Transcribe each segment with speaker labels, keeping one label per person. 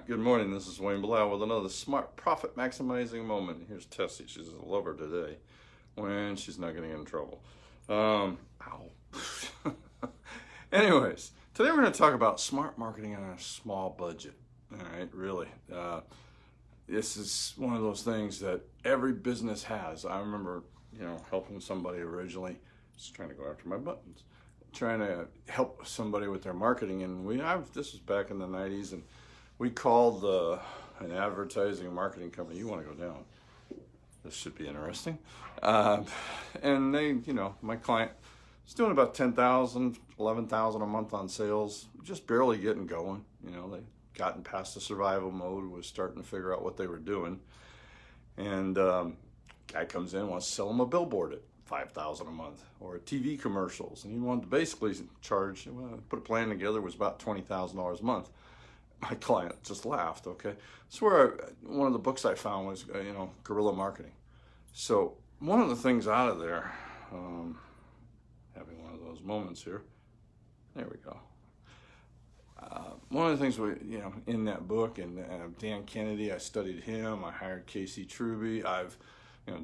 Speaker 1: Good morning. This is Wayne Blau with another smart profit maximizing moment. Here's Tessie. She's a lover today when she's not getting in trouble. Ow. Anyways, today we're going to talk about smart marketing on a small budget. All right, really. This is one of those things that every business has. I remember, helping somebody originally, just trying to go after my buttons, trying to help somebody with their marketing, and this was back in the '90s, and we called an advertising marketing company. You want to go down? This should be interesting. And they, my client was doing about 10,000, 11,000 a month on sales, just barely getting going. They gotten past the survival mode, was starting to figure out what they were doing. And guy comes in, wants to sell them a billboard at 5,000 a month, or TV commercials, and he wanted to basically charge. Put a plan together, was about $20,000 a month. My client just laughed. Okay, so one of the books I found was guerrilla marketing. So one of the things out of there, having one of those moments here. There we go. One of the things in that book, and Dan Kennedy, I studied him. I hired Casey Truby.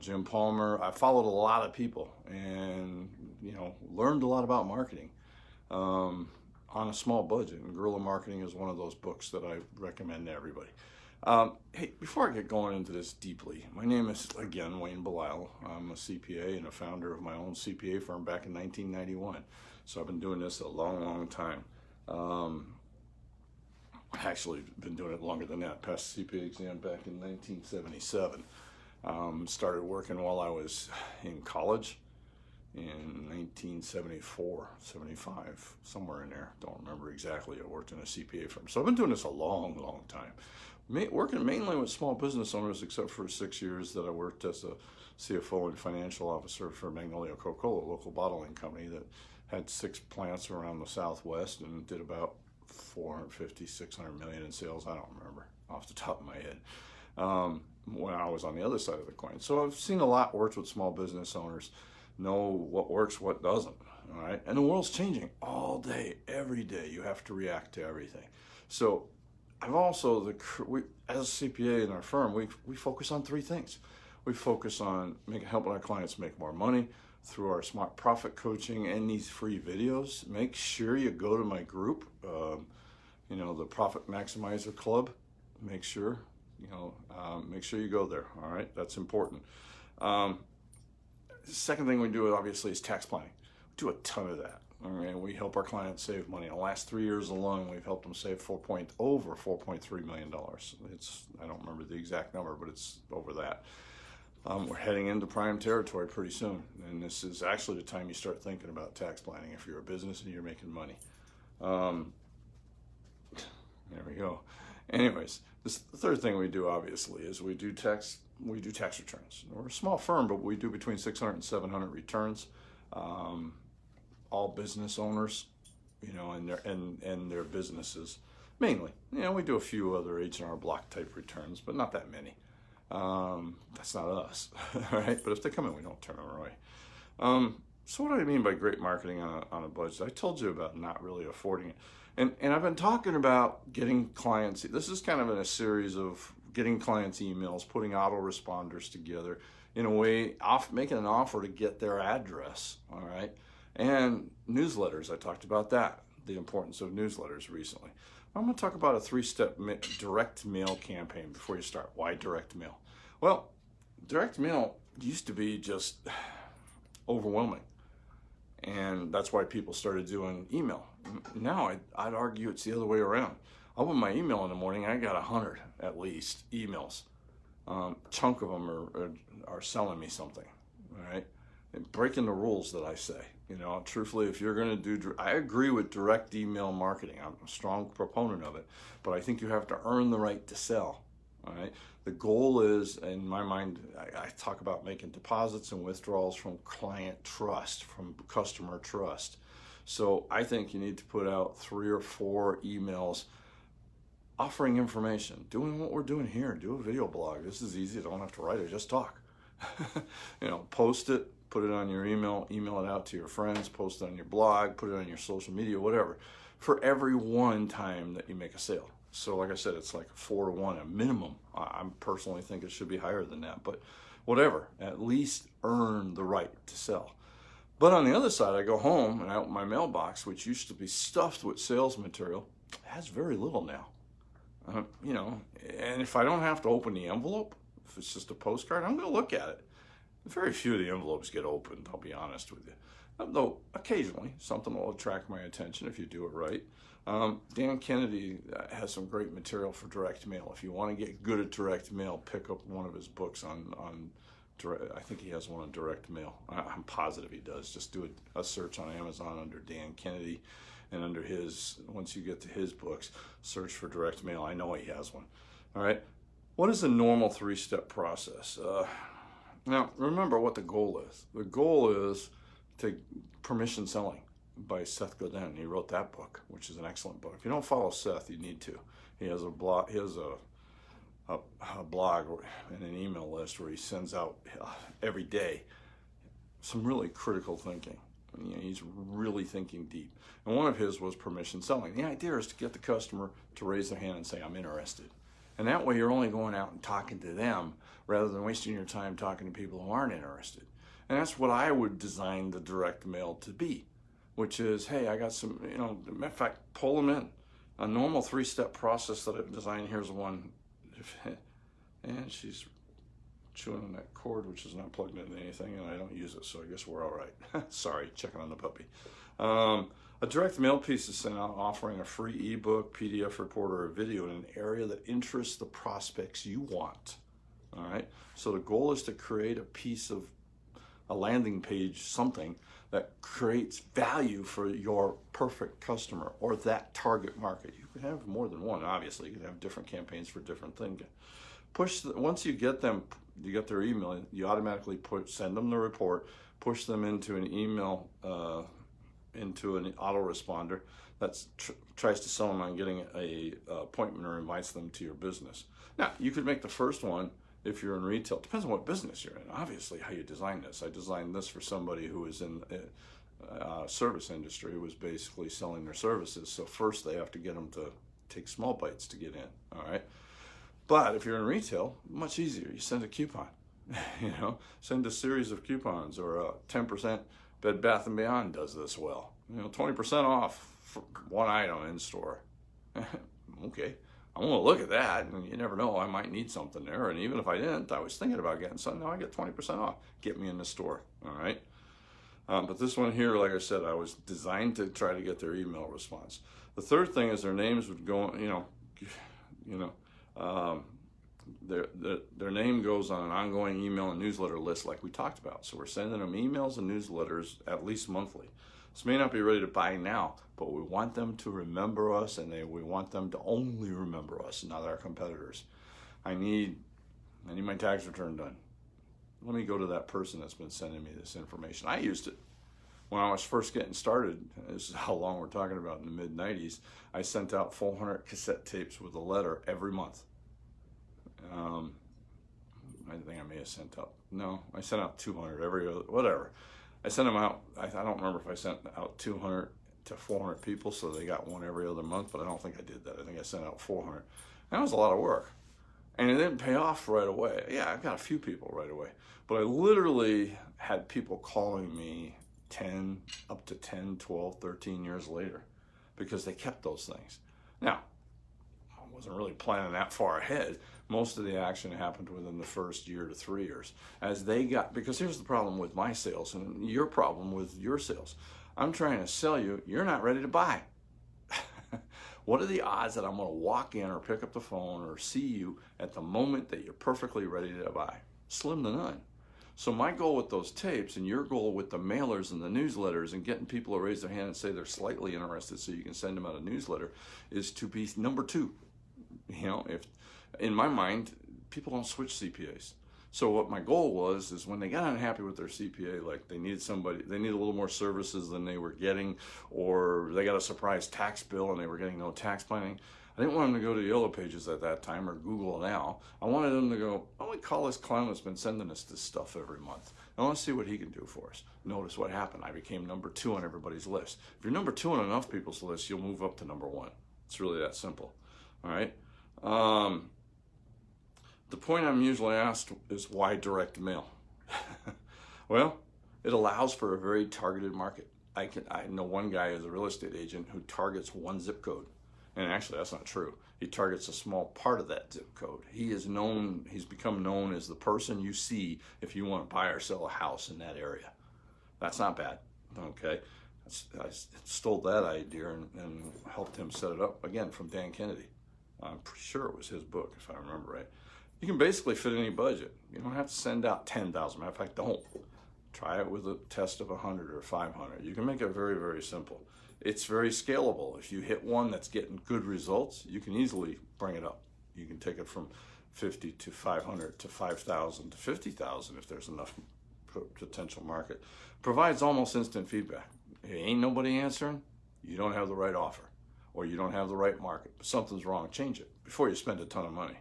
Speaker 1: Jim Palmer. I followed a lot of people, and learned a lot about marketing. On a small budget, and Guerrilla Marketing is one of those books that I recommend to everybody. Hey, before I get going into this deeply, my name is, again, Wayne Belisle. I'm a CPA and a founder of my own CPA firm back in 1991. So I've been doing this a long, long time. Actually, been doing it longer than that. Passed the CPA exam back in 1977. Started working while I was in college in 1974, 75, somewhere in there. Don't remember exactly. I worked in a CPA firm. So I've been doing this a long, long time. Working mainly with small business owners, except for 6 years that I worked as a CFO and financial officer for Magnolia Coca-Cola, a local bottling company that had 6 plants around the Southwest and did about 450, 600 million in sales. I don't remember off the top of my head. When I was on the other side of the coin. So I've seen a lot, worked with small business owners, know what works, what doesn't, all right? And the world's changing all day, every day. You have to react to everything. So I've also, as a CPA in our firm, we focus on 3 things. We focus on helping our clients make more money through our smart profit coaching and these free videos. Make sure you go to my group, the Profit Maximizer Club. Make sure you go there, all right? That's important. The second thing we do, obviously, is tax planning. We do a ton of that. All right? We help our clients save money. In the last 3 years alone, we've helped them save over $4.3 million. I don't remember the exact number, but it's over that. We're heading into prime territory pretty soon, and this is actually the time you start thinking about tax planning if you're a business and you're making money. There we go. Anyways, the third thing we do, obviously, is we do tax returns. We're a small firm, but we do between 600 and 700 returns. All business owners, and their businesses, mainly. We do a few other H&R Block type returns, but not that many. That's not us, all right? But if they come in, we don't turn them away. So what do I mean by great marketing on a budget? I told you about not really affording it. And I've been talking about getting clients. This is kind of in a series of getting clients' emails, putting autoresponders together in a way, making an offer to get their address, all right? And newsletters, I talked about that, the importance of newsletters recently. I'm going to talk about a 3-step direct mail campaign before you start. Why direct mail? Well, direct mail used to be just overwhelming. And that's why people started doing email. Now, I'd argue it's the other way around. I open my email in the morning, I got 100 at least emails. Chunk of them are selling me something, all right? And breaking the rules that I say. Truthfully, if you're going to do, I agree with direct email marketing. I'm a strong proponent of it, but I think you have to earn the right to sell, all right? The goal is, in my mind, I talk about making deposits and withdrawals from client trust, from customer trust. So I think you need to put out 3 or 4 emails offering information, doing what we're doing here. Do a video blog. This is easy. I don't have to write it, just talk. Post it, put it on your email it out to your friends, post it on your blog, put it on your social media, whatever, for every one time that you make a sale. So like I said, it's like 4 to 1, a minimum. I personally think it should be higher than that, but whatever, at least earn the right to sell. But on the other side, I go home and I open my mailbox, which used to be stuffed with sales material. It has very little now. You know, and if I don't have to open the envelope, if it's just a postcard, I'm going to look at it. Very few of the envelopes get opened, I'll be honest with you. Though occasionally something will attract my attention if you do it right. Dan Kennedy has some great material for direct mail. If you want to get good at direct mail, pick up one of his books on direct. I think he has one on direct mail. I'm positive he does. Just do a search on Amazon under Dan Kennedy, and under his, once you get to his books, search for direct mail. I know he has one. All right. What is a normal 3-step process? Now, remember what the goal is. The goal is to Permission Selling by Seth Godin. He wrote that book, which is an excellent book. If you don't follow Seth, you need to. He has a blog. He has a blog and an email list where he sends out every day some really critical thinking. You know, he's really thinking deep. And one of his was permission selling. The idea is to get the customer to raise their hand and say, I'm interested. And that way you're only going out and talking to them rather than wasting your time talking to people who aren't interested. And that's what I would design the direct mail to be, which is, hey, I got some, you know, in fact, pull them in. A normal 3-step process that I've designed, here's one. And she's chewing on that cord, which is not plugged into anything, and I don't use it, so I guess we're all right. Sorry, checking on the puppy. A direct mail piece is sent out offering a free ebook, PDF report, or a video in an area that interests the prospects you want. All right. So the goal is to create a piece of a landing page, something that creates value for your perfect customer or that target market. You could have more than one, obviously. You could have different campaigns for different things. Once you get them, you get their email, you automatically send them the report, push them into an email, into an autoresponder that tries to sell them on getting a appointment or invites them to your business. Now, you could make the first one if you're in retail. It depends on what business you're in, obviously, how you design this. I designed this for somebody who is in service industry, who was basically selling their services. So first they have to get them to take small bites to get in, all right? But if you're in retail, much easier. You send a coupon, you know, send a series of coupons, or a 10% Bed Bath & Beyond does this well. You know, 20% off for one item in store. Okay, I'm gonna look at that, and you never know, I might need something there. And even if I didn't, I was thinking about getting something, now I get 20% off. Get me in the store, all right? But this one here, like I said, I was designed to try to get their email response. The third thing is their names would go, their name goes on an ongoing email and newsletter list like we talked about. So we're sending them emails and newsletters at least monthly. This may not be ready to buy now, but we want them to remember us, and we want them to only remember us, not our competitors. I need my tax return done. Let me go to that person that's been sending me this information. I used it when I was first getting started. This is how long we're talking about, in the mid-90s. I sent out 400 cassette tapes with a letter every month. I think I may have sent out, no, I sent out 200 every other, whatever. I sent them out, I don't remember if I sent out 200 to 400 people, so they got one every other month, but I don't think I did that. I think I sent out 400. That was a lot of work. And it didn't pay off right away. Yeah, I got a few people right away. But I literally had people calling me 10, 12, 13 years later because they kept those things. Now, I wasn't really planning that far ahead. Most of the action happened within the first year to 3 years. Because here's the problem with my sales and your problem with your sales. I'm trying to sell you, you're not ready to buy. What are the odds that I'm going to walk in or pick up the phone or see you at the moment that you're perfectly ready to buy? Slim to none. So my goal with those tapes, and your goal with the mailers and the newsletters and getting people to raise their hand and say they're slightly interested so you can send them out a newsletter, is to be number 2. You know, if in my mind, people don't switch CPAs. So what my goal was is when they got unhappy with their CPA, like they needed a little more services than they were getting, or they got a surprise tax bill and they were getting no tax planning. I didn't want them to go to Yellow Pages at that time or Google now. I wanted them to go, why don't we call this clown that's been sending us this stuff every month? I want to see what he can do for us. Notice what happened. I became number 2 on everybody's list. If you're number 2 on enough people's list, you'll move up to number 1. It's really that simple. All right. The point I'm usually asked is why direct mail? Well, it allows for a very targeted market. I know one guy is a real estate agent who targets one zip code. And actually, that's not true. He targets a small part of that zip code. He's become known as the person you see if you want to buy or sell a house in that area. That's not bad, okay? I stole that idea and helped him set it up, again, from Dan Kennedy. I'm pretty sure it was his book, if I remember right. You can basically fit any budget. You don't have to send out 10,000. Matter of fact, don't. Try it with a test of 100 or 500. You can make it very, very simple. It's very scalable. If you hit one that's getting good results, you can easily bring it up. You can take it from 50 to 500 to 5,000 to 50,000 if there's enough potential market. Provides almost instant feedback. If ain't nobody answering, you don't have the right offer, or you don't have the right market. Something's wrong. Change it before you spend a ton of money.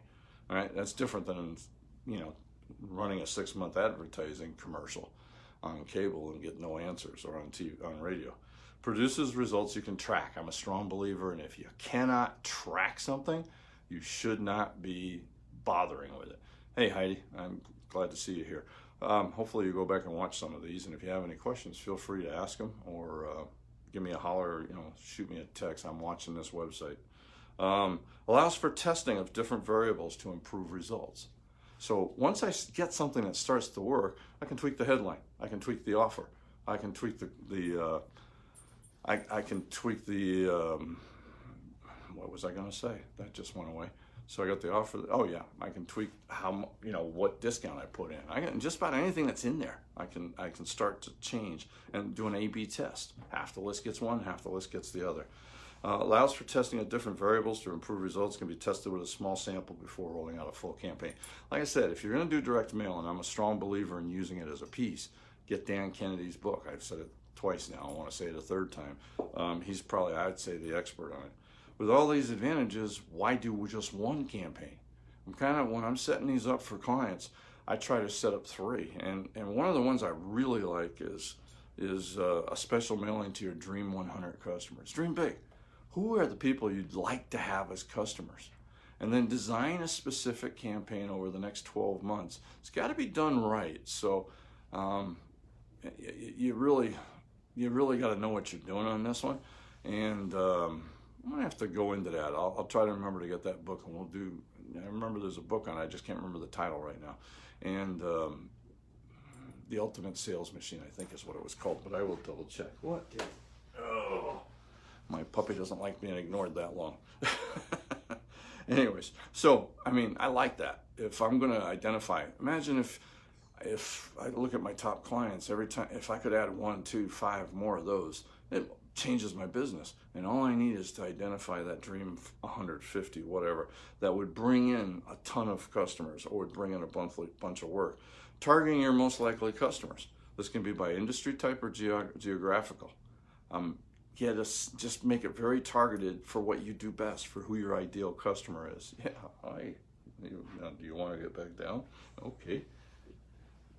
Speaker 1: All right, that's different than running a 6-month advertising commercial on cable and get no answers, or on TV, on radio. Produces results you can track. I'm a strong believer, and if you cannot track something, you should not be bothering with it. Hey Heidi, I'm glad to see you here. Hopefully you go back and watch some of these, and if you have any questions, feel free to ask them, or give me a holler, or shoot me a text. I'm watching this website. Allows for testing of different variables to improve results. So once I get something that starts to work, I can tweak the headline, I can tweak the offer, I can tweak I can tweak the what was I going to say? That just went away. So I got the offer. Oh yeah, I can tweak how what discount I put in. I can just about anything that's in there. I can start to change and do an A/B test. Half the list gets one, half the list gets the other. Allows for testing of different variables to improve results. Can be tested with a small sample before rolling out a full campaign. Like I said, if you're going to do direct mail, and I'm a strong believer in using it as a piece, get Dan Kennedy's book. I've said it twice now. I want to say it a third time. He's probably, I'd say, the expert on it. With all these advantages, why do just one campaign? When I'm setting these up for clients, I try to set up 3. And one of the ones I really like is a special mailing to your Dream 100 customers. Dream big. Who are the people you'd like to have as customers? And then design a specific campaign over the next 12 months. It's got to be done right. So you really got to know what you're doing on this one. And I'm going to have to go into that. I'll try to remember to get that book, and we'll do. I remember there's a book on it. I just can't remember the title right now. And The Ultimate Sales Machine, I think is what it was called, but I will double check. What? Oh, my puppy doesn't like being ignored that long. Anyways, so, I like that. If I'm going to identify, imagine if I look at my top clients every time, if I could add 1, 2, 5 more of those, it changes my business. And all I need is to identify that dream 150, whatever, that would bring in a ton of customers, or would bring in a bunch of work. Targeting your most likely customers. This can be by industry type or geographical. Just make it very targeted for what you do best, for who your ideal customer is. Yeah, hi. Do you want to get back down? Okay.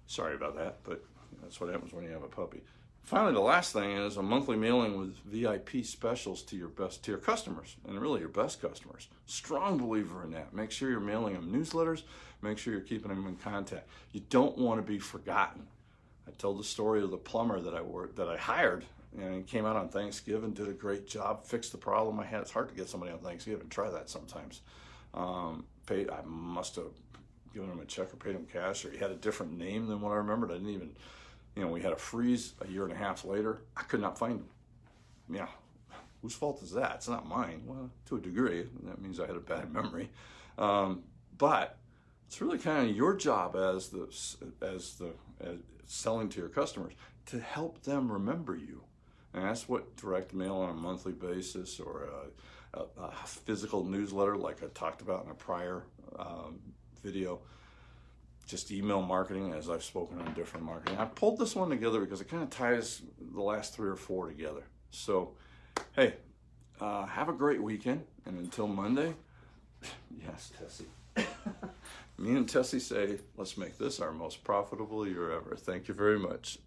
Speaker 1: Sorry about that, but that's what happens when you have a puppy. Finally, the last thing is a monthly mailing with VIP specials to your customers, and really your best customers. Strong believer in that. Make sure you're mailing them newsletters. Make sure you're keeping them in contact. You don't want to be forgotten. I told the story of the plumber that I hired, and he came out on Thanksgiving, did a great job, fixed the problem I had. It's hard to get somebody on Thanksgiving. Try that sometimes. I must have given him a check or paid him cash, or he had a different name than what I remembered. I didn't even, we had a freeze a year and a half later. I could not find him. Yeah, whose fault is that? It's not mine. Well, to a degree, that means I had a bad memory. But it's really kind of your job as selling to your customers to help them remember you. And that's what direct mail on a monthly basis, or a physical newsletter like I talked about in a prior video, just email marketing, as I've spoken on different marketing. I pulled this one together because it kind of ties the last 3 or 4 together. So, hey, have a great weekend, and until Monday, yes, Tessie. Me and Tessie say, let's make this our most profitable year ever. Thank you very much.